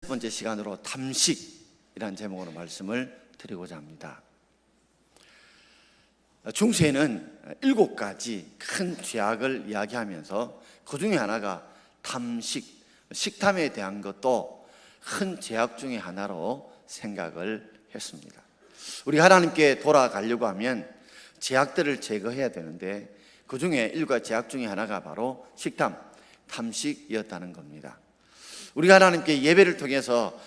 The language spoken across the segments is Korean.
첫 번째 시간으로 탐식이라는 제목으로 말씀을 드리고자 합니다. 중세에는 7가지 큰 죄악을 이야기하면서 그 중에 하나가 탐식, 식탐에 대한 것도 큰 죄악 중에 하나로 생각을 했습니다. 우리 하나님께 돌아가려고 하면 죄악들을 제거해야 되는데 그 중에 7가지 죄악 중에 하나가 바로 식탐, 탐식이었다는 겁니다. 우리가 하나님께 예배를 통해서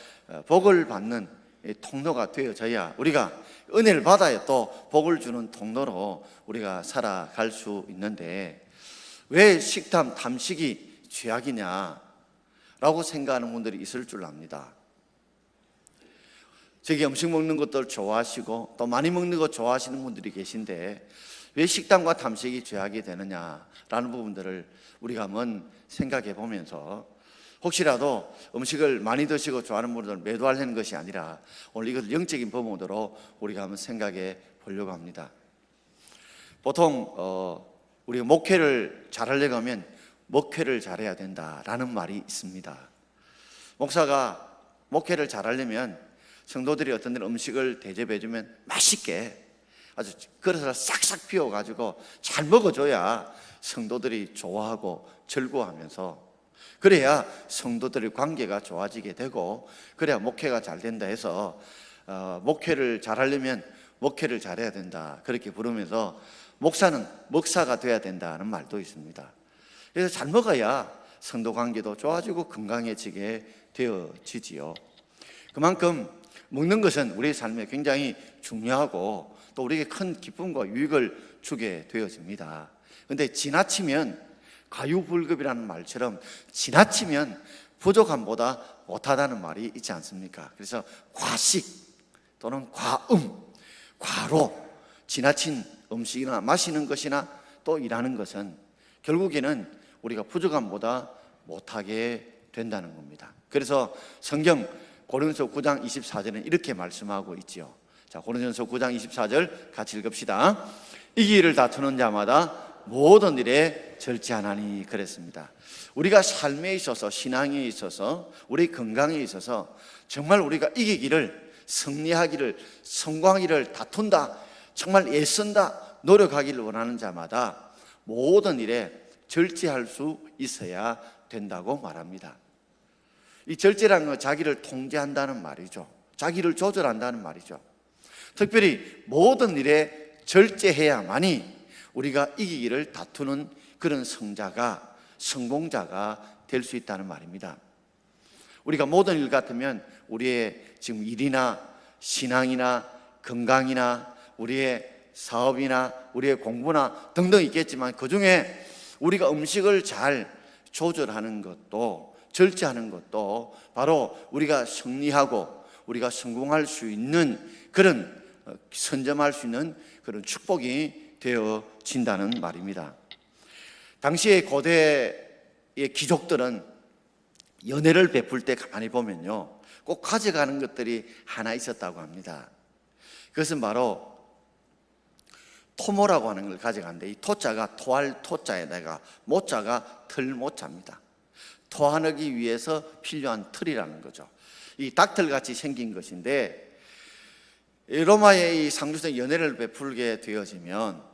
복을 받는 통로가 되어져야 우리가 은혜를 받아야 또 복을 주는 통로로 우리가 살아갈 수 있는데 왜 식탐, 탐식이 죄악이냐라고 생각하는 분들이 있을 줄 압니다. 저기 음식 먹는 것들 좋아하시고 또 많이 먹는 것 좋아하시는 분들이 계신데 왜 식탐과 탐식이 죄악이 되느냐라는 부분들을 우리가 한번 생각해 보면서 혹시라도 음식을 많이 드시고 좋아하는 분들 매도하려는 것이 아니라 오늘 이것을 영적인 부분으로 우리가 한번 생각해 보려고 합니다. 보통 우리가 목회를 잘하려고 하면 목회를 잘해야 된다라는 말이 있습니다. 목사가 목회를 잘하려면 성도들이 어떤 데는 음식을 대접해 주면 맛있게 아주 그릇을 싹싹 비워가지고 잘 먹어줘야 성도들이 좋아하고 즐거워하면서 그래야 성도들의 관계가 좋아지게 되고 그래야 목회가 잘 된다 해서 목회를 잘하려면 목회를 잘해야 된다 그렇게 부르면서 목사는 먹사가 돼야 된다는 말도 있습니다. 그래서 잘 먹어야 성도 관계도 좋아지고 건강해지게 되어지지요. 그만큼 먹는 것은 우리의 삶에 굉장히 중요하고 또 우리에게 큰 기쁨과 유익을 주게 되어집니다. 그런데 지나치면 과유불급이라는 말처럼 지나치면 부족함보다 못하다는 말이 있지 않습니까? 그래서 과식 또는 과음, 과로 지나친 음식이나 마시는 것이나 또 일하는 것은 결국에는 우리가 부족함보다 못하게 된다는 겁니다. 그래서 성경 고린도서 9장 24절은 이렇게 말씀하고 있지요. 자, 고린도서 9장 24절 같이 읽읍시다. 이기를 다투는 자마다 모든 일에 절제하나니 그랬습니다. 우리가 삶에 있어서 신앙에 있어서 우리 건강에 있어서 정말 우리가 이기기를 승리하기를 성공하기를 다툰다 정말 애쓴다 노력하기를 원하는 자마다 모든 일에 절제할 수 있어야 된다고 말합니다. 이 절제라는 건 자기를 통제한다는 말이죠. 자기를 조절한다는 말이죠. 특별히 모든 일에 절제해야만이 우리가 이기기를 다투는 그런 성자가 성공자가 될 수 있다는 말입니다. 우리가 모든 일 같으면 우리의 지금 일이나 신앙이나 건강이나 우리의 사업이나 우리의 공부나 등등 있겠지만 그중에 우리가 음식을 잘 조절하는 것도 절제하는 것도 바로 우리가 승리하고 우리가 성공할 수 있는 그런 선점할 수 있는 그런 축복이 되어진다는 말입니다. 당시의 고대의 귀족들은 연회를 베풀 때 가만히 보면요 꼭 가져가는 것들이 하나 있었다고 합니다. 그것은 바로 토모라고 하는 걸 가져가는데 이 토자가 토할 토자에다가 모자가 털 모자입니다. 토하기 위해서 필요한 털이라는 거죠. 이 닭털같이 생긴 것인데 로마의 이 상주성 연회를 베풀게 되어지면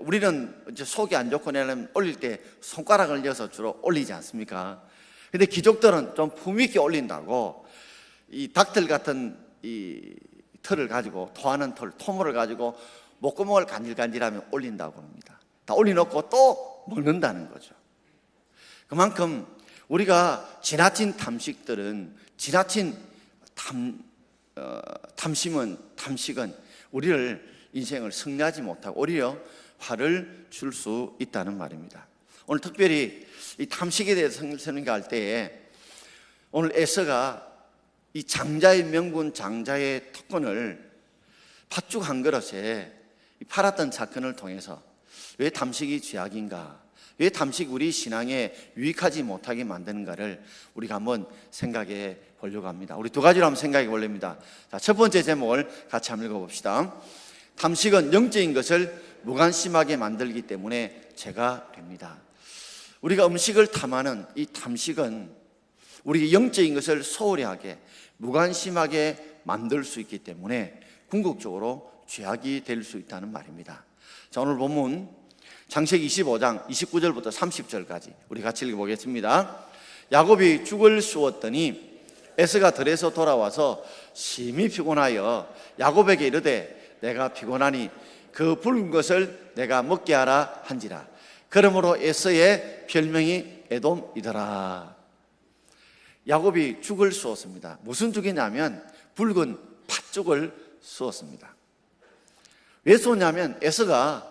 우리는 이제 속이 안 좋고 내려면 올릴 때 손가락을 넣어서 주로 올리지 않습니까? 근데 귀족들은 좀 품위있게 올린다고 이 닭털 같은 이 털을 가지고 토하는 털, 토모를 가지고 목구멍을 간질간질하면 올린다고 합니다. 다 올려놓고 또 먹는다는 거죠. 그만큼 우리가 지나친 탐식들은 지나친 탐식은 우리를 인생을 승리하지 못하고 오히려 화를 줄 수 있다는 말입니다. 오늘 특별히 이 탐식에 대해서 설명할 때에 오늘 에서가 이 장자의 명분 장자의 특권을 팥죽 한 그릇에 팔았던 사건을 통해서 왜 탐식이 죄악인가, 왜 탐식이 우리 신앙에 유익하지 못하게 만드는가를 우리가 한번 생각해 보려고 합니다. 우리 두 가지로 한번 생각해 보렵니다. 자, 첫 번째 제목을 같이 한번 읽어봅시다. 탐식은 영적인 것을 무관심하게 만들기 때문에 죄가 됩니다. 우리가 음식을 탐하는 이 탐식은 우리 영적인 것을 소홀히 하게, 무관심하게 만들 수 있기 때문에 궁극적으로 죄악이 될 수 있다는 말입니다. 자, 오늘 본문 창세기 25장 29절부터 30절까지 우리 같이 읽어보겠습니다. 야곱이 죽을 쑤었더니 에서가 들에서 돌아와서 심히 피곤하여 야곱에게 이르되 내가 피곤하니 그 붉은 것을 내가 먹게 하라 한지라. 그러므로 에서의 별명이 에돔이더라. 야곱이 죽을 쑤었습니다. 무슨 죽이냐면 붉은 팥죽을 쑤었습니다. 왜 쏘냐면 에서가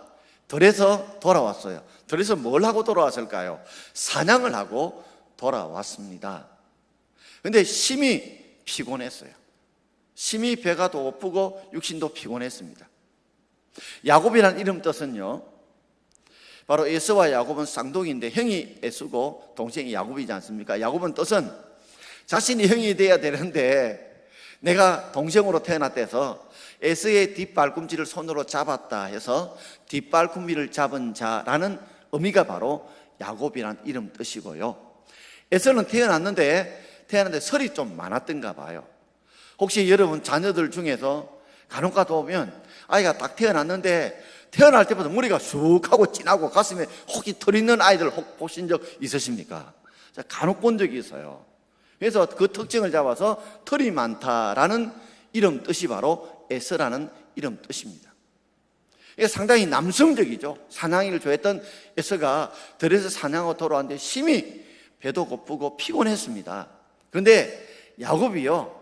들에서 돌아왔어요. 들에서 뭘 하고 돌아왔을까요? 사냥을 하고 돌아왔습니다. 그런데 심히 피곤했어요. 심히 배가 고프고 육신도 피곤했습니다. 야곱이라는 이름 뜻은요, 바로 에서와 야곱은 쌍둥이인데 형이 에서고 동생이 야곱이지 않습니까? 야곱은 뜻은 자신이 형이 돼야 되는데 내가 동생으로 태어났대서 에서의 뒷발꿈치를 손으로 잡았다 해서 뒷발꿈치를 잡은 자라는 의미가 바로 야곱이라는 이름 뜻이고요. 에서는 태어났는데 설이 좀 많았던가 봐요. 혹시 여러분 자녀들 중에서 간혹 가다 보면 아이가 딱 태어났는데 태어날 때부터 머리가 쑥 하고 진하고 가슴에 혹이 털 있는 아이들 혹 보신 적 있으십니까? 간혹 본 적이 있어요. 그래서 그 특징을 잡아서 털이 많다라는 이름 뜻이 바로 에서라는 이름 뜻입니다. 이게 상당히 남성적이죠. 사냥을 좋아했던 에서가 들에서 사냥하고 돌아왔는데 심히 배도 고프고 피곤했습니다. 그런데 야곱이요,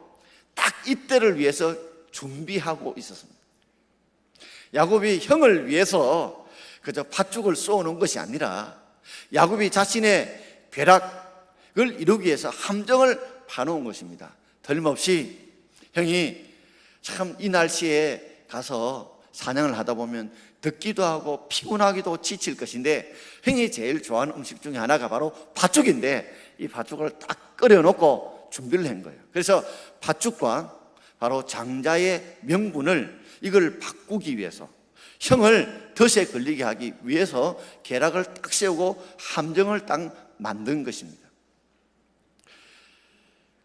딱 이때를 위해서 준비하고 있었습니다. 야곱이 형을 위해서 그저 팥죽을 쏘는 것이 아니라 야곱이 자신의 궤락을 이루기 위해서 함정을 파놓은 것입니다. 틀림없이 형이 참 이 날씨에 가서 사냥을 하다 보면 덥기도 하고 피곤하기도 지칠 것인데 형이 제일 좋아하는 음식 중에 하나가 바로 팥죽인데 이 팥죽을 딱 끓여놓고 준비를 한 거예요. 그래서 팥죽과 바로 장자의 명분을 이걸 바꾸기 위해서 형을 덫에 걸리게 하기 위해서 계략을 딱 세우고 함정을 딱 만든 것입니다.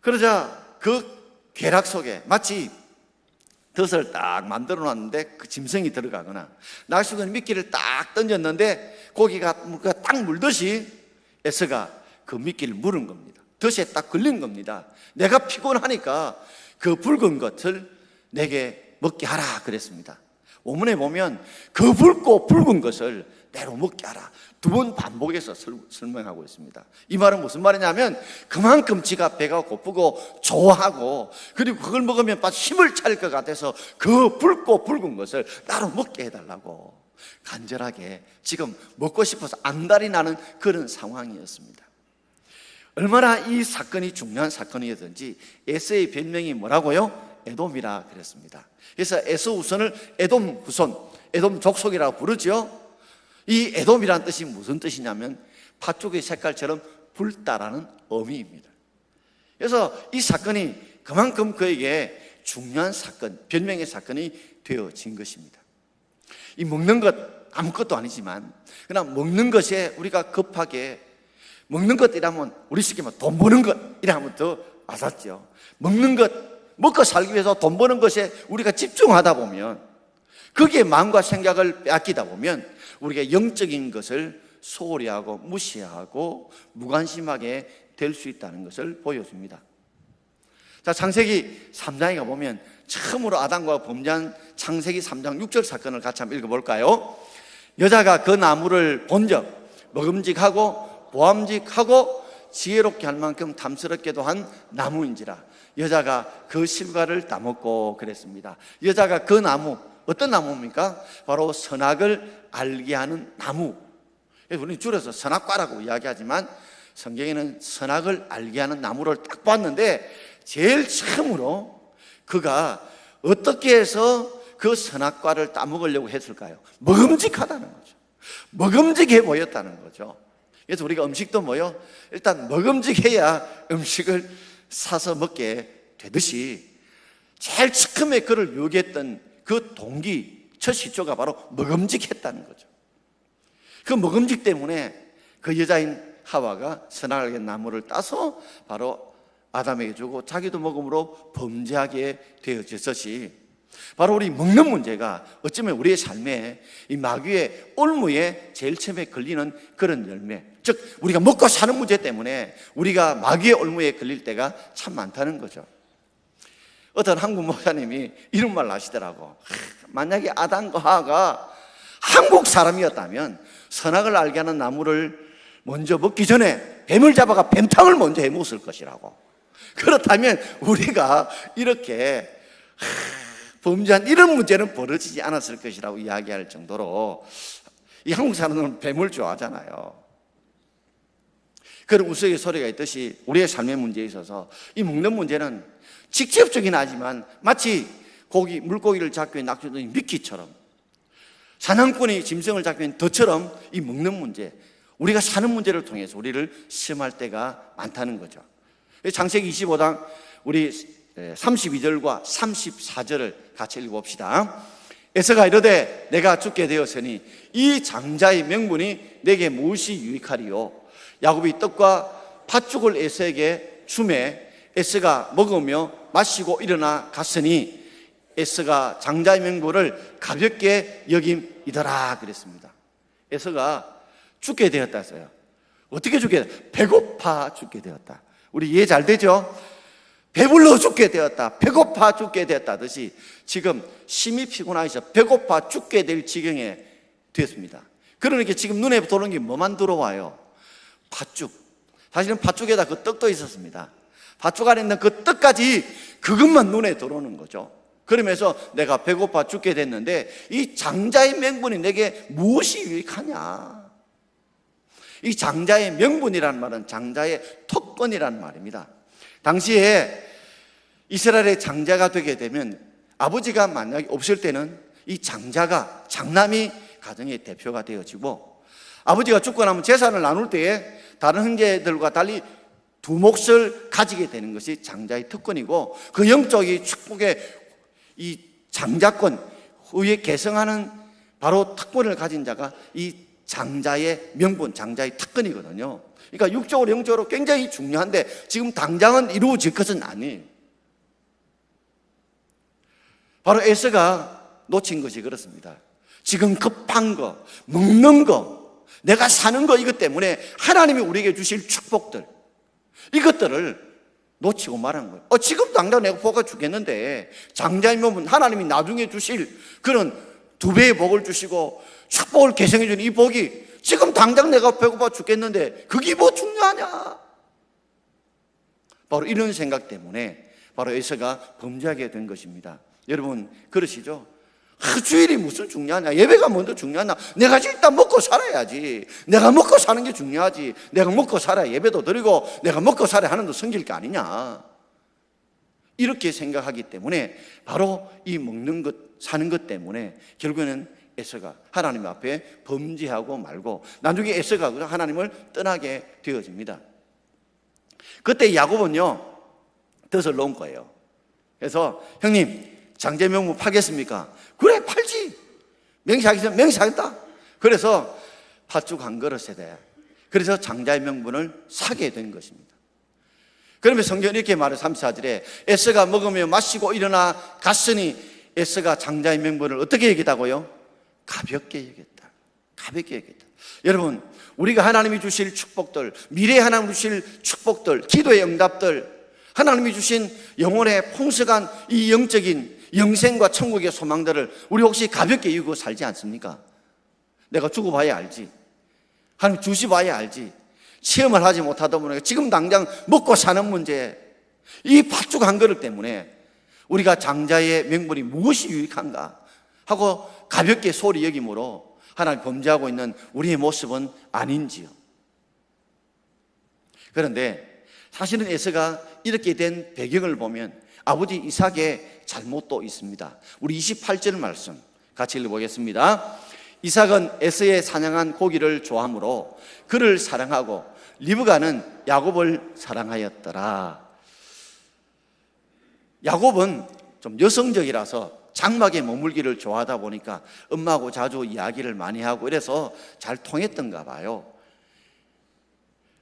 그러자 그 계략 속에 마치 덫을 딱 만들어 놨는데 그 짐승이 들어가거나 낚시꾼이 미끼를 딱 던졌는데 고기가 딱 물듯이 에서가 그 미끼를 물은 겁니다. 덫에 딱 걸린 겁니다. 내가 피곤하니까 그 붉은 것을 내게 먹게 하라 그랬습니다. 원문에 보면 그 붉고 붉은 것을 내로 먹게 하라 두 번 반복해서 설명하고 있습니다. 이 말은 무슨 말이냐면 그만큼 지가 배가 고프고 좋아하고 그리고 그걸 먹으면 힘을 차릴 것 같아서 그 붉고 붉은 것을 나로 먹게 해달라고 간절하게 지금 먹고 싶어서 안달이 나는 그런 상황이었습니다. 얼마나 이 사건이 중요한 사건이었든지 에서의 별명이 뭐라고요? 에돔이라 그랬습니다. 그래서 에서 후손을 에돔 후손, 에돔 족속이라고 부르죠. 이 에돔이라는 뜻이 무슨 뜻이냐면 팥죽의 색깔처럼 붉다라는 의미입니다. 그래서 이 사건이 그만큼 그에게 중요한 사건, 별명의 사건이 되어진 것입니다. 이 먹는 것 아무것도 아니지만 그러나 먹는 것에 우리가 급하게 먹는 것이라면 우리 쉽게 말하면 돈 버는 것 이라면 더 와닿죠. 먹는 것, 먹고 살기 위해서 돈 버는 것에 우리가 집중하다 보면 거기에 마음과 생각을 빼앗기다 보면 우리가 영적인 것을 소홀히 하고 무시하고 무관심하게 될 수 있다는 것을 보여줍니다. 자, 창세기 3장에 가보면 처음으로 아담과 범죄한 창세기 3장 6절 사건을 같이 한번 읽어볼까요? 여자가 그 나무를 본적 먹음직하고 보암직하고 지혜롭게 할 만큼 탐스럽게도 한 나무인지라 여자가 그 실과를 따먹고 그랬습니다. 여자가 그 나무, 어떤 나무입니까? 바로 선악을 알게 하는 나무. 우리는 줄여서 선악과라고 이야기하지만 성경에는 선악을 알게 하는 나무를 딱 봤는데 제일 처음으로 그가 어떻게 해서 그 선악과를 따먹으려고 했을까요? 먹음직하다는 거죠. 먹음직해 보였다는 거죠. 그래서 우리가 음식도 뭐요? 일단 먹음직해야 음식을 사서 먹게 되듯이 제일 처음에 그를 유혹했던 그 동기, 첫 시초가 바로 먹음직했다는 거죠. 그 먹음직 때문에 그 여자인 하와가 선악을 알게 나무를 따서 바로 아담에게 주고 자기도 먹음으로 범죄하게 되어졌듯이 바로 우리 먹는 문제가 어쩌면 우리의 삶에 이 마귀의 올무에 제일 처음에 걸리는 그런 열매, 즉 우리가 먹고 사는 문제 때문에 우리가 마귀의 올무에 걸릴 때가 참 많다는 거죠. 어떤 한국 목사님이 이런 말을 하시더라고. 만약에 아담과 하와가 한국 사람이었다면 선악을 알게 하는 나무를 먼저 먹기 전에 뱀을 잡아가 뱀탕을 먼저 해 먹었을 것이라고. 그렇다면 우리가 이렇게 범죄한 이런 문제는 벌어지지 않았을 것이라고 이야기할 정도로 이 한국 사람들은 뱀을 좋아하잖아요. 그런 우스갯 소리가 있듯이 우리의 삶의 문제에 있어서 이 먹는 문제는 직접적이긴 하지만 마치 물고기를 잡기 위해 낚시하는 미끼처럼, 사냥꾼이 짐승을 잡기 위해 덫처럼 이 먹는 문제, 우리가 사는 문제를 통해서 우리를 시험할 때가 많다는 거죠. 창세기 25장 우리 32절과 34절을 같이 읽어봅시다. 에서가 이르되 내가 죽게 되었으니 이 장자의 명분이 내게 무엇이 유익하리요? 야곱이 떡과 팥죽을 에서에게 주매 에서가 먹으며 마시고 일어나 갔으니 에서가 장자의 명분을 가볍게 여김이더라 그랬습니다. 에서가 죽게 되었다 했어요. 어떻게 죽게 되었다? 배고파 죽게 되었다. 우리 이해 잘 되죠? 배불러 죽게 되었다, 배고파 죽게 되었다 듯이 지금 심히 피곤하셔서 배고파 죽게 될 지경에 되었습니다. 그러니까 지금 눈에 들어오는 게 뭐만 들어와요? 팥죽. 사실은 팥죽에다 그 떡도 있었습니다. 팥죽 안에 있는 그 떡까지 그것만 눈에 들어오는 거죠. 그러면서 내가 배고파 죽게 됐는데 이 장자의 명분이 내게 무엇이 유익하냐? 이 장자의 명분이라는 말은 장자의 특권이라는 말입니다. 당시에 이스라엘의 장자가 되게 되면 아버지가 만약에 없을 때는 이 장남이 가정의 대표가 되어지고, 아버지가 죽고 나면 재산을 나눌 때에 다른 형제들과 달리 두 몫을 가지게 되는 것이 장자의 특권이고, 그 영적인 축복의 이 장자권, 후에 계승하는 바로 특권을 가진 자가 이 장자의 명분, 장자의 특권이거든요. 그러니까 육적으로 영적으로 굉장히 중요한데 지금 당장은 이루어질 것은 아니에요. 바로 에서가 놓친 것이 그렇습니다. 지금 급한 거, 먹는 거, 내가 사는 거, 이것 때문에 하나님이 우리에게 주실 축복들, 이것들을 놓치고 말한 거예요. 지금 당장 내가 배고파 죽겠는데 장자이면 하나님이 나중에 주실 그런 두 배의 복을 주시고 축복을 계승해 주는 이 복이 지금 당장 내가 배고파 죽겠는데 그게 뭐 중요하냐? 바로 이런 생각 때문에 바로 에서가 범죄하게 된 것입니다. 여러분 그러시죠? 주일이 무슨 중요하냐? 예배가 먼저 중요하냐? 내가 일단 먹고 살아야지. 내가 먹고 사는 게 중요하지. 내가 먹고 살아야 예배도 드리고 내가 먹고 살아야 하는 도 섬길 게 아니냐? 이렇게 생각하기 때문에 바로 이 먹는 것, 사는 것 때문에 결국에는 에서가 하나님 앞에 범죄하고 말고 나중에 에서가 하나님을 떠나게 되어집니다. 그때 야곱은요 덫을 놓은 거예요. 그래서 형님 장자 명분 팔겠습니까? 그래 팔지. 맹세하겠다. 그래서 팥죽 한 그릇에 대해 그래서 장자의 명분을 사게 된 것입니다. 그러면 성경은 이렇게 말해요. 34절에 에서가 먹으며 마시고 일어나 갔으니 에서가 장자의 명분을 어떻게 여기다고요? 가볍게 여겼다. 가볍게 여겼다. 여러분 우리가 하나님이 주실 축복들, 미래에 하나님이 주실 축복들, 기도의 응답들, 하나님이 주신 영혼의 풍성한 이 영적인 영생과 천국의 소망들을 우리 혹시 가볍게 여기고 살지 않습니까? 내가 죽어봐야 알지. 하나님 주시봐야 알지. 체험을 하지 못하다 보니까 지금 당장 먹고 사는 문제, 이 팥죽 한 그릇 때문에 우리가 장자의 명분이 무엇이 유익한가 하고 가볍게 소리 여김으로 하나님 범죄하고 있는 우리의 모습은 아닌지요. 그런데 사실은 에서가 이렇게 된 배경을 보면 아버지 이삭의 잘못도 있습니다. 우리 28절 말씀 같이 읽어보겠습니다. 이삭은 에서의 사냥한 고기를 좋아하므로 그를 사랑하고 리브가는 야곱을 사랑하였더라. 야곱은 좀 여성적이라서 장막에 머물기를 좋아하다 보니까 엄마하고 자주 이야기를 많이 하고 이래서 잘 통했던가 봐요.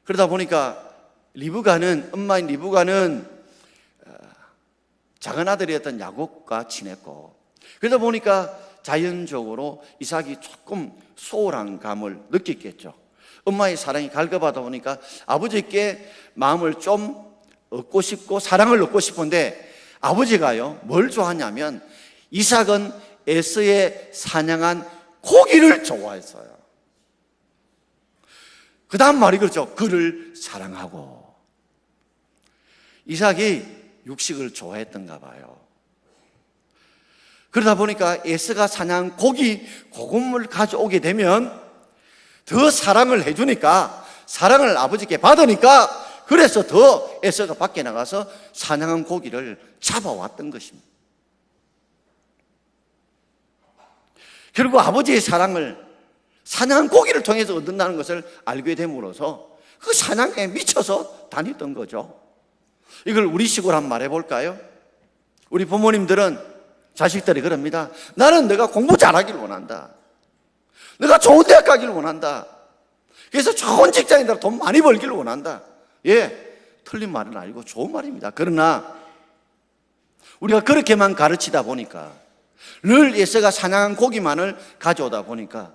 그러다 보니까 엄마인 리브가는 작은 아들이었던 야곱과 친했고, 그러다 보니까 자연적으로 이삭이 조금 소홀한 감을 느꼈겠죠. 엄마의 사랑이 갈급하다 보니까 아버지께 마음을 좀 얻고 싶고 사랑을 얻고 싶은데, 아버지가요 뭘 좋아하냐면 이삭은 에서의 사냥한 고기를 좋아했어요. 그 다음 말이 그렇죠. 그를 사랑하고. 이삭이 육식을 좋아했던가 봐요. 그러다 보니까 에서가 사냥한 고금을 가져오게 되면 더 사랑을 해주니까, 사랑을 아버지께 받으니까, 그래서 더 에서가 밖에 나가서 사냥한 고기를 잡아왔던 것입니다. 결국 아버지의 사랑을 사냥한 고기를 통해서 얻는다는 것을 알게 됨으로써 그 사냥에 미쳐서 다녔던 거죠. 이걸 우리식으로 한번 말해볼까요? 우리 부모님들은 자식들이 그럽니다. 나는 너가 공부 잘하길 원한다. 너가 좋은 대학 가길 원한다. 그래서 좋은 직장에다 돈 많이 벌길 원한다. 예, 틀린 말은 아니고 좋은 말입니다. 그러나 우리가 그렇게만 가르치다 보니까, 늘 에서가 사냥한 고기만을 가져오다 보니까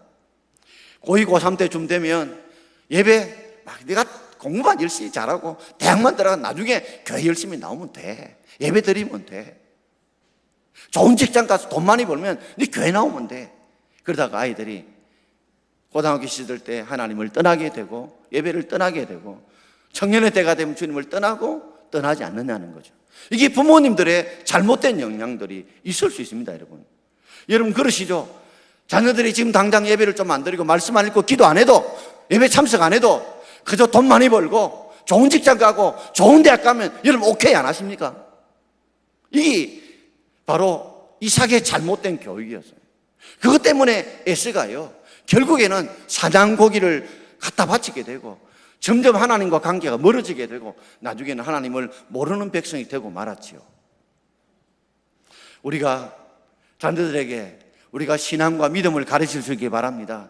고2, 고3 때쯤 되면 예배 막 내가 공부만 열심히 잘하고 대학만 들어가 나중에 교회 열심히 나오면 돼. 예배 드리면 돼. 좋은 직장 가서 돈 많이 벌면 네 교회 나오면 돼. 그러다가 아이들이 고등학교 시절 때 하나님을 떠나게 되고 예배를 떠나게 되고 청년의 때가 되면 주님을 떠나지 않느냐는 거죠. 이게 부모님들의 잘못된 영향들이 있을 수 있습니다. 여러분 그러시죠? 자녀들이 지금 당장 예배를 좀 안 드리고 말씀 안 읽고 기도 안 해도, 예배 참석 안 해도 그저 돈 많이 벌고 좋은 직장 가고 좋은 대학 가면 여러분 오케이 안 하십니까? 이게 바로 이삭의 잘못된 교육이었어요. 그것 때문에 에서가요 결국에는 사냥고기를 갖다 바치게 되고 점점 하나님과 관계가 멀어지게 되고 나중에는 하나님을 모르는 백성이 되고 말았지요. 우리가 자녀들에게 우리가 신앙과 믿음을 가르칠 수 있기 바랍니다.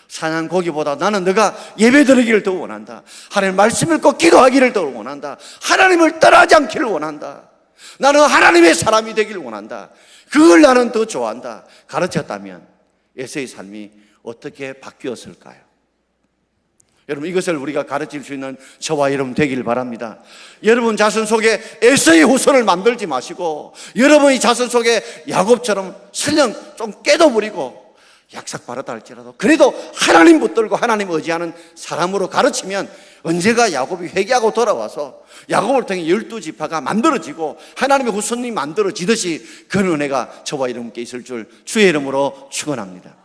사냥고기보다 나는 너가 예배 드리기를 더 원한다. 하나님 말씀 읽고 기도하기를 더 원한다. 하나님을 떠나지 않기를 원한다. 나는 하나님의 사람이 되기를 원한다. 그걸 나는 더 좋아한다. 가르쳤다면 에서의 삶이 어떻게 바뀌었을까요? 여러분 이것을 우리가 가르칠 수 있는 저와 여러분 되기를 바랍니다. 여러분 자손 속에 에서의 후손을 만들지 마시고 여러분이 자손 속에 야곱처럼 설령 좀 깨도부리고 약삭 바르다 할지라도 그래도 하나님 붙들고 하나님 의지하는 사람으로 가르치면 언제가 야곱이 회개하고 돌아와서 야곱을 통해 12지파가 만들어지고 하나님의 후손이 만들어지듯이 그런 은혜가 저와 여러분께 있을 줄 주의 이름으로 축원합니다.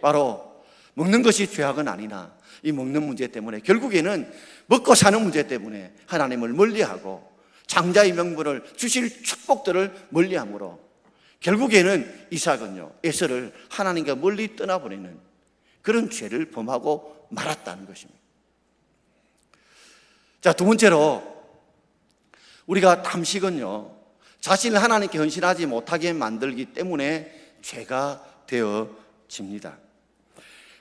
바로 먹는 것이 죄악은 아니나 이 먹는 문제 때문에 결국에는 먹고 사는 문제 때문에 하나님을 멀리하고 장자의 명분을 주실 축복들을 멀리함으로 결국에는 이삭은요 에서를 하나님과 멀리 떠나보내는 그런 죄를 범하고 말았다는 것입니다. 자, 두 번째로 우리가 탐식은요 자신을 하나님께 헌신하지 못하게 만들기 때문에 죄가 되어집니다.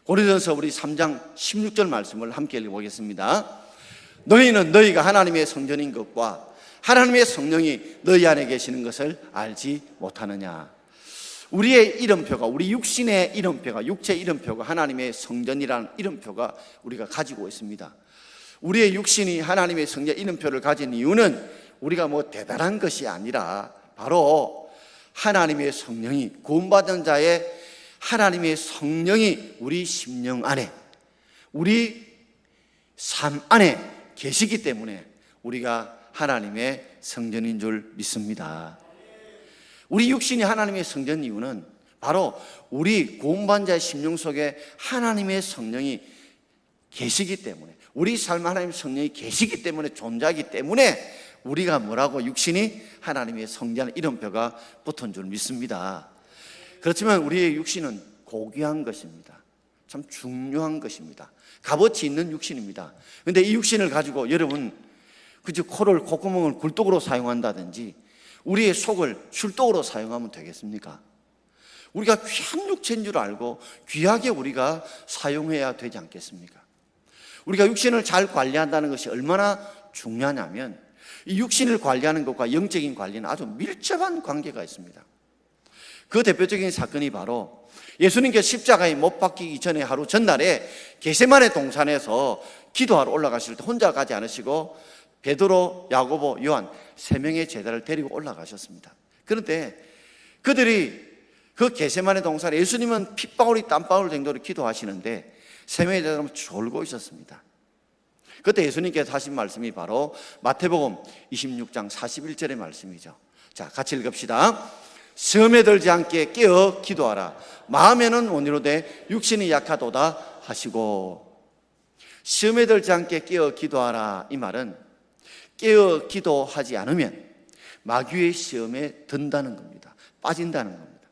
고린도전서 우리 3장 16절 말씀을 함께 읽어보겠습니다. 너희는 너희가 하나님의 성전인 것과 하나님의 성령이 너희 안에 계시는 것을 알지 못하느냐. 우리의 이름표가, 우리 육신의 이름표가, 육체 이름표가 하나님의 성전이라는 이름표가 우리가 가지고 있습니다. 우리의 육신이 하나님의 성전 이름표를 가진 이유는 우리가 뭐 대단한 것이 아니라 바로 하나님의 성령이, 구원받은 자의 하나님의 성령이 우리 심령 안에, 우리 삶 안에 계시기 때문에 우리가 하나님의 성전인 줄 믿습니다. 우리 육신이 하나님의 성전 이유는 바로 우리 구원받은 자의 심령 속에 하나님의 성령이 계시기 때문에, 우리 삶 하나님의 성령이 계시기 때문에, 존재하기 때문에 우리가 뭐라고 육신이 하나님의 성전 이름표가 붙은 줄 믿습니다. 그렇지만 우리의 육신은 고귀한 것입니다. 참 중요한 것입니다. 값어치 있는 육신입니다. 그런데 이 육신을 가지고 여러분 그저 코를, 콧구멍을 굴독으로 사용한다든지 우리의 속을 술독으로 사용하면 되겠습니까? 우리가 귀한 육체인 줄 알고 귀하게 우리가 사용해야 되지 않겠습니까? 우리가 육신을 잘 관리한다는 것이 얼마나 중요하냐면 이 육신을 관리하는 것과 영적인 관리는 아주 밀접한 관계가 있습니다. 그 대표적인 사건이 바로 예수님께서 십자가에 못 박히기 전에 하루 전날에 겟세마네 동산에서 기도하러 올라가실 때 혼자 가지 않으시고 베드로, 야고보, 요한 3명의 제자를 데리고 올라가셨습니다. 그런데 그들이 그 겟세마네 동산에 예수님은 핏방울이 땀방울 정도로 기도하시는데 3명의 제자들은 졸고 있었습니다. 그때 예수님께서 하신 말씀이 바로 마태복음 26장 41절의 말씀이죠. 자, 같이 읽읍시다. 시험에 들지 않게 깨어 기도하라. 마음에는 원이로되 육신이 약하도다 하시고. 시험에 들지 않게 깨어 기도하라, 이 말은 깨어 기도하지 않으면 마귀의 시험에 든다는 겁니다. 빠진다는 겁니다.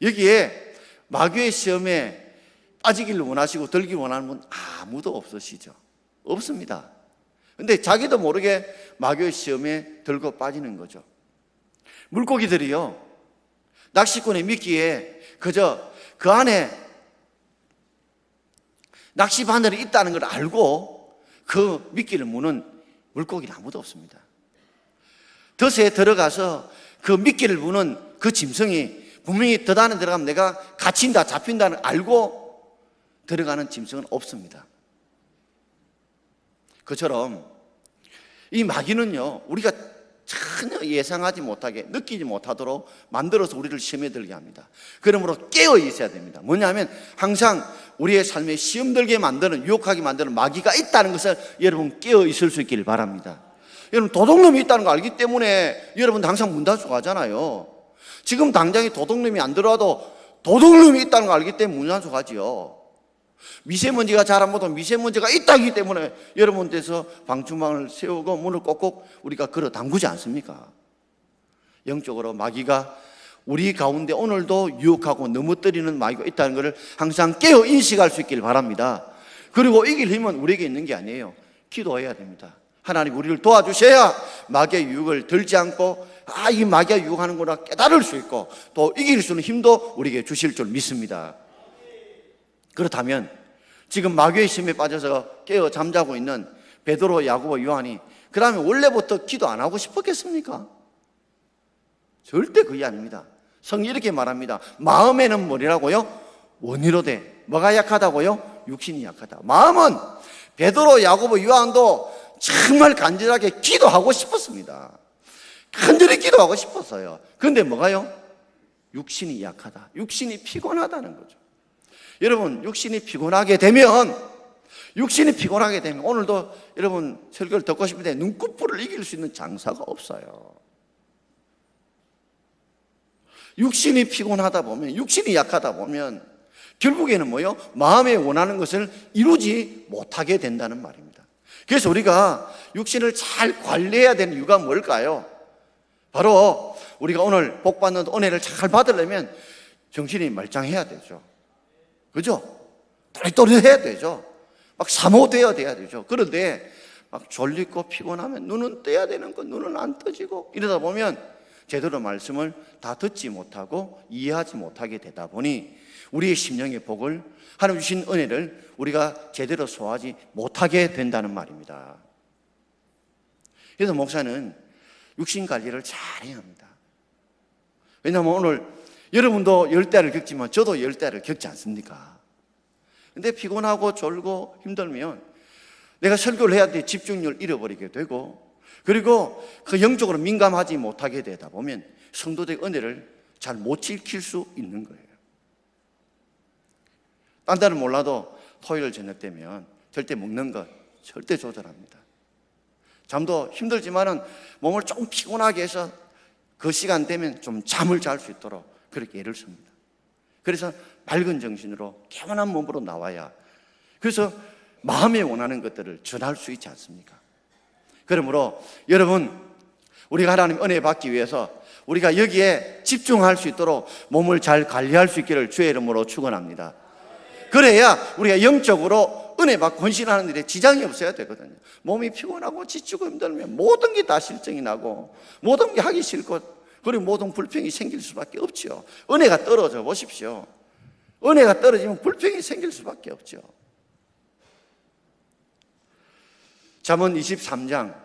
여기에 마귀의 시험에 빠지기를 원하시고 들기를 원하는 분 아무도 없으시죠? 없습니다. 근데 자기도 모르게 마귀의 시험에 들고 빠지는 거죠. 물고기들이요, 낚시꾼의 미끼에 그저 그 안에 낚시 바늘이 있다는 걸 알고 그 미끼를 무는 물고기는 아무도 없습니다. 덫에 들어가서 그 미끼를 무는 그 짐승이 분명히 덫 안에 들어가면 내가 갇힌다, 잡힌다는 걸 알고 들어가는 짐승은 없습니다. 그처럼 이 마귀는요, 우리가 전혀 예상하지 못하게, 느끼지 못하도록 만들어서 우리를 시험에 들게 합니다. 그러므로 깨어 있어야 됩니다. 뭐냐면 항상 우리의 삶에 시험 들게 만드는, 유혹하게 만드는 마귀가 있다는 것을 여러분 깨어 있을 수 있기를 바랍니다. 여러분, 도둑놈이 있다는 거 알기 때문에 여러분 항상 문단속 하잖아요. 지금 당장에 도둑놈이 안 들어와도 도둑놈이 있다는 거 알기 때문에 문단속 하지요. 미세먼지가 잘 안 보던 미세먼지가 있다기 때문에 여러분께서 방충망을 세우고 문을 꼭꼭 우리가 걸어 담그지 않습니까? 영적으로 마귀가 우리 가운데 오늘도 유혹하고 넘어뜨리는 마귀가 있다는 것을 항상 깨어 인식할 수 있길 바랍니다. 그리고 이길 힘은 우리에게 있는 게 아니에요. 기도해야 됩니다. 하나님 우리를 도와주셔야 마귀의 유혹을 들지 않고 이 마귀가 유혹하는구나 깨달을 수 있고 또 이길 수 있는 힘도 우리에게 주실 줄 믿습니다. 그렇다면 지금 마귀의 시험에 빠져서 깨어 잠자고 있는 베드로, 야고보, 요한이 그 다음에 원래부터 기도 안 하고 싶었겠습니까? 절대 그게 아닙니다. 성경이 이렇게 말합니다. 마음에는 뭐라고요? 원이로되. 뭐가 약하다고요? 육신이 약하다. 마음은 베드로, 야고보, 요한도 정말 간절하게 기도하고 싶었습니다. 간절히 기도하고 싶었어요. 그런데 뭐가요? 육신이 약하다. 육신이 피곤하다는 거죠. 여러분, 육신이 피곤하게 되면 오늘도 여러분 설교를 듣고 싶은데 눈꺼풀을 이길 수 있는 장사가 없어요. 육신이 피곤하다 보면, 육신이 약하다 보면 결국에는 뭐요? 마음에 원하는 것을 이루지 못하게 된다는 말입니다. 그래서 우리가 육신을 잘 관리해야 되는 이유가 뭘까요? 바로 우리가 오늘 복받는 은혜를 잘 받으려면 정신이 말짱해야 되죠. 그죠? 또릿또릿해야 되죠. 막 사모되어야 되죠. 그런데 막 졸리고 피곤하면 눈은 떠야 되는 거 눈은 안 떠지고 이러다 보면 제대로 말씀을 다 듣지 못하고 이해하지 못하게 되다 보니 우리의 심령의 복을, 하나님 주신 은혜를 우리가 제대로 소화하지 못하게 된다는 말입니다. 그래서 목사는 육신 관리를 잘해야 합니다. 왜냐하면 오늘 여러분도 열대를 겪지만 저도 열대를 겪지 않습니까? 근데 피곤하고 졸고 힘들면 내가 설교를 해야 돼 집중력을 잃어버리게 되고, 그리고 그 영적으로 민감하지 못하게 되다 보면 성도들의 은혜를 잘 못 지킬 수 있는 거예요. 딴 데는 몰라도 토요일 저녁 되면 절대 먹는 것 절대 조절합니다. 잠도 힘들지만은 몸을 좀 피곤하게 해서 그 시간 되면 좀 잠을 잘 수 있도록 그렇게 애를 씁니다. 그래서 맑은 정신으로 개운한 몸으로 나와야, 그래서 마음에 원하는 것들을 전할 수 있지 않습니까? 그러므로 여러분, 우리가 하나님 은혜 받기 위해서 우리가 여기에 집중할 수 있도록 몸을 잘 관리할 수 있기를 주의 이름으로 축원합니다. 그래야 우리가 영적으로 은혜 받고 헌신하는 일에 지장이 없어야 되거든요. 몸이 피곤하고 지치고 힘들면 모든 게 다 실증이 나고 모든 게 하기 싫고 그리고 모든 불평이 생길 수밖에 없죠. 은혜가 떨어져 보십시오. 은혜가 떨어지면 불평이 생길 수밖에 없죠. 잠언 23장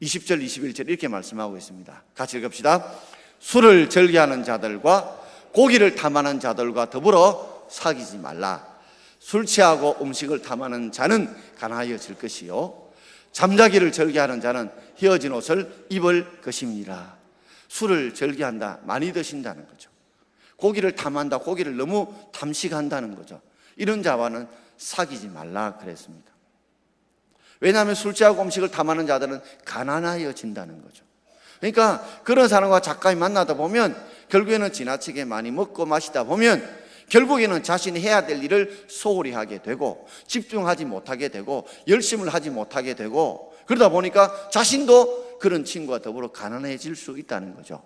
20절 21절 이렇게 말씀하고 있습니다. 같이 읽읍시다. 술을 즐겨하는 자들과 고기를 탐하는 자들과 더불어 사귀지 말라. 술 취하고 음식을 탐하는 자는 가난하여질 것이요 잠자기를 즐겨하는 자는 휘어진 옷을 입을 것입니다. 술을 즐겨한다, 많이 드신다는 거죠. 고기를 탐한다, 고기를 너무 탐식한다는 거죠. 이런 자와는 사귀지 말라 그랬습니다. 왜냐하면 술 취하고 음식을 탐하는 자들은 가난하여진다는 거죠. 그러니까 그런 사람과 가까이 만나다 보면 결국에는 지나치게 많이 먹고 마시다 보면 결국에는 자신이 해야 될 일을 소홀히 하게 되고 집중하지 못하게 되고 열심을 하지 못하게 되고 그러다 보니까 자신도 그런 친구와 더불어 가난해질 수 있다는 거죠.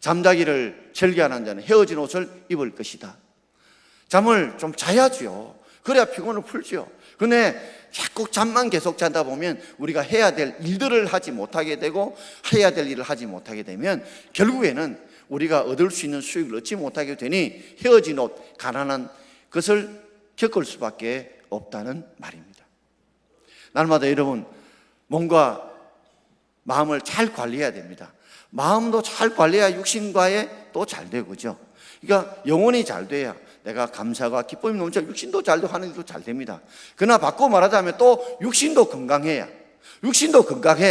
잠자기를 즐겨하는 자는 헤어진 옷을 입을 것이다. 잠을 좀 자야지요. 그래야 피곤을 풀지요. 근데 자꾸 잠만 계속 자다 보면 우리가 해야 될 일들을 하지 못하게 되고 해야 될 일을 하지 못하게 되면 결국에는 우리가 얻을 수 있는 수익을 얻지 못하게 되니 헤어진 옷, 가난한 것을 겪을 수밖에 없다는 말입니다. 날마다 여러분 몸과 마음을 잘 관리해야 됩니다. 마음도 잘 관리해야 육신과의 또 잘 되고 그죠? 그러니까 영혼이 잘 돼야 내가 감사가 기쁨이 넘쳐 육신도 잘 되고 하는 일도 잘 됩니다. 그러나 바꿔 말하자면 또 육신도 건강해야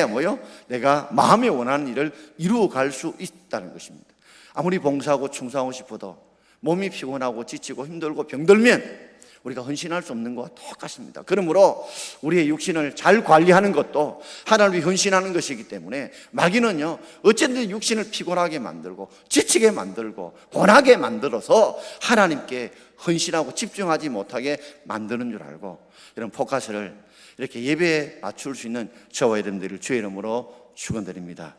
뭐요? 내가 마음에 원하는 일을 이루어갈 수 있다는 것입니다. 아무리 봉사하고 충성하고 싶어도 몸이 피곤하고 지치고 힘들고 병들면 우리가 헌신할 수 없는 것과 똑같습니다. 그러므로 우리의 육신을 잘 관리하는 것도 하나님을 위해 헌신하는 것이기 때문에 마귀는요 어쨌든 육신을 피곤하게 만들고 지치게 만들고 고나게 만들어서 하나님께 헌신하고 집중하지 못하게 만드는 줄 알고 이런 포커스를 이렇게 예배에 맞출 수 있는 저와 여러분들을 주의 이름으로 축원드립니다.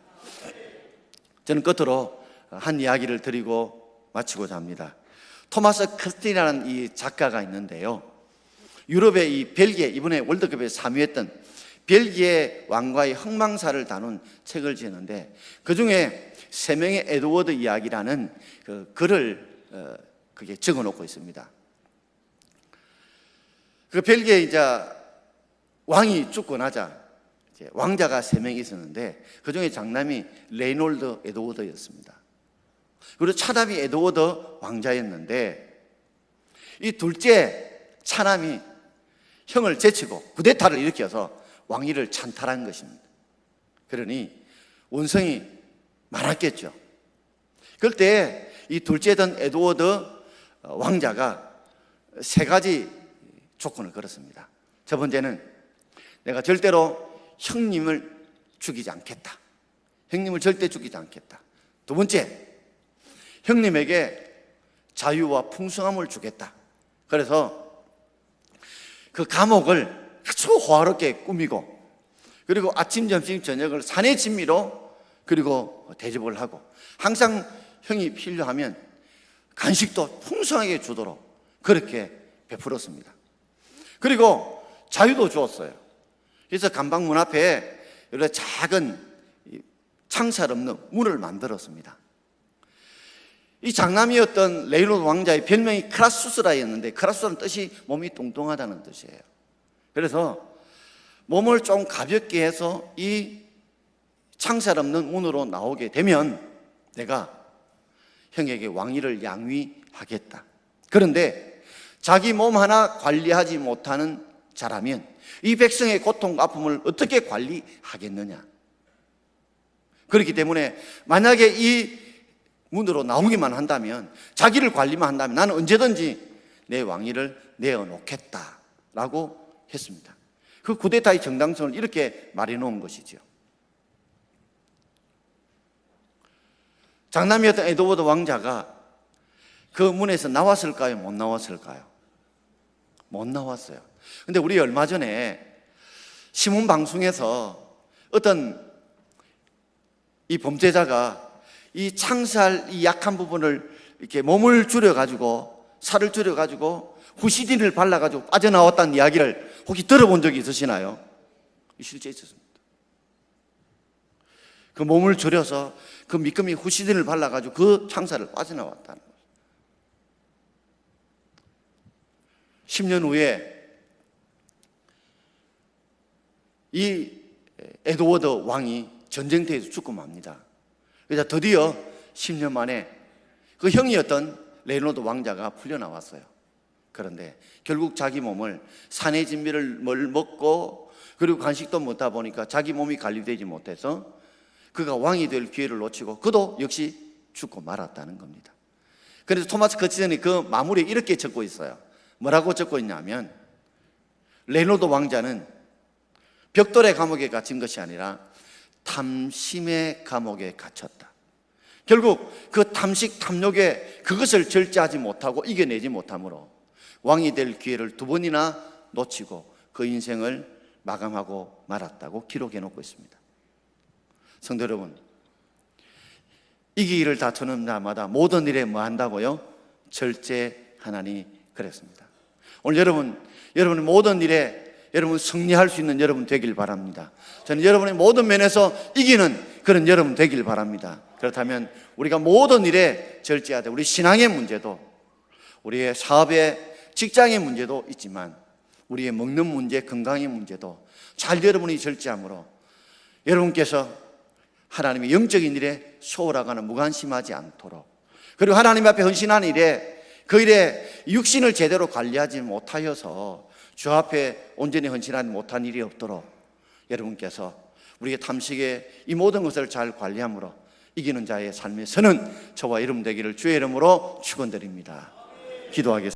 저는 끝으로 한 이야기를 드리고 마치고자 합니다. 토마스 크스티라는 이 작가가 있는데요. 유럽의 이 벨기에 이번에 월드컵에 3위했던 벨기에 왕과의 흥망사를 다룬 책을 지었는데 그 중에 세 명의 에드워드 이야기라는 그 글을 그게 적어놓고 있습니다. 그 벨기에 이제 왕이 죽고 나자 이제 왕자가 세 명이 있었는데 그 중에 장남이 레이놀드 에드워드였습니다. 그리고 차남이 에드워드 왕자였는데 이 둘째 차남이 형을 제치고 쿠데타를 일으켜서 왕위를 찬탈한 것입니다. 그러니 원성이 많았겠죠. 그럴 때 이 둘째던 에드워드 왕자가 세 가지 조건을 걸었습니다. 첫 번째는 내가 절대로 형님을 죽이지 않겠다. 형님을 절대 죽이지 않겠다. 두 번째, 형님에게 자유와 풍성함을 주겠다. 그래서 그 감옥을 아주 호화롭게 꾸미고 그리고 아침, 점심, 저녁을 산의 진미로 그리고 대접을 하고 항상 형이 필요하면 간식도 풍성하게 주도록 그렇게 베풀었습니다. 그리고 자유도 주었어요. 그래서 감방문 앞에 이렇게 작은 창살 없는 문을 만들었습니다. 이 장남이었던 레이놀드 왕자의 별명이 크라수스라였는데 크라수스라는 뜻이 몸이 뚱뚱하다는 뜻이에요. 그래서 몸을 좀 가볍게 해서 이 창살 없는 문으로 나오게 되면 내가 형에게 왕위를 양위하겠다. 그런데 자기 몸 하나 관리하지 못하는 자라면 이 백성의 고통과 아픔을 어떻게 관리하겠느냐. 그렇기 때문에 만약에 이 문으로 나오기만 한다면 자기를 관리만 한다면 나는 언제든지 내 왕위를 내어놓겠다라고 했습니다. 그 쿠데타의 정당성을 이렇게 말해놓은 것이죠. 장남이었던 에드워드 왕자가 그 문에서 나왔을까요? 못 나왔을까요? 못 나왔어요. 근데 우리 얼마 전에 신문방송에서 어떤 이 범죄자가 이 창살 이 약한 부분을 이렇게 몸을 줄여가지고 살을 줄여가지고 후시딘을 발라가지고 빠져나왔다는 이야기를 혹시 들어본 적이 있으시나요? 실제 있었습니다. 그 몸을 줄여서 그 미끄미 후시딘을 발라가지고 그 창살을 빠져나왔다는 거예요. 10년 후에 이 에드워드 왕이 전쟁터에서 죽고 맙니다. 그래서 드디어 10년 만에 그 형이었던 레오노르드 왕자가 풀려나왔어요. 그런데 결국 자기 몸을 산의 진미를 먹고 그리고 간식도 먹다 보니까 자기 몸이 관리되지 못해서 그가 왕이 될 기회를 놓치고 그도 역시 죽고 말았다는 겁니다. 그래서 토마스 커치전이 그 마무리에 이렇게 적고 있어요. 뭐라고 적고 있냐면 레오노르드 왕자는 벽돌의 감옥에 갇힌 것이 아니라 탐심의 감옥에 갇혔다. 결국 그 탐식 탐욕에 그것을 절제하지 못하고 이겨내지 못함으로 왕이 될 기회를 2번이나 놓치고 그 인생을 마감하고 말았다고 기록해 놓고 있습니다. 성도 여러분, 이기기를 다투는 자마다 모든 일에 뭐 한다고요? 절제하나니 그랬습니다. 오늘 여러분의 모든 일에 여러분 승리할 수 있는 여러분 되길 바랍니다. 저는 여러분의 모든 면에서 이기는 그런 여러분 되길 바랍니다. 그렇다면 우리가 모든 일에 절제하되 우리 신앙의 문제도 우리의 사업의 직장의 문제도 있지만 우리의 먹는 문제, 건강의 문제도 잘 여러분이 절제함으로 여러분께서 하나님의 영적인 일에 소홀하거나 무관심하지 않도록, 그리고 하나님 앞에 헌신하는 일에 그 일에 육신을 제대로 관리하지 못하여서 주 앞에 온전히 헌신하지 못한 일이 없도록 여러분께서 우리의 탐식의 이 모든 것을 잘 관리함으로 이기는 자의 삶에 서는 저와 여러분 되기를 주의 이름으로 축원드립니다. 기도하겠습니다.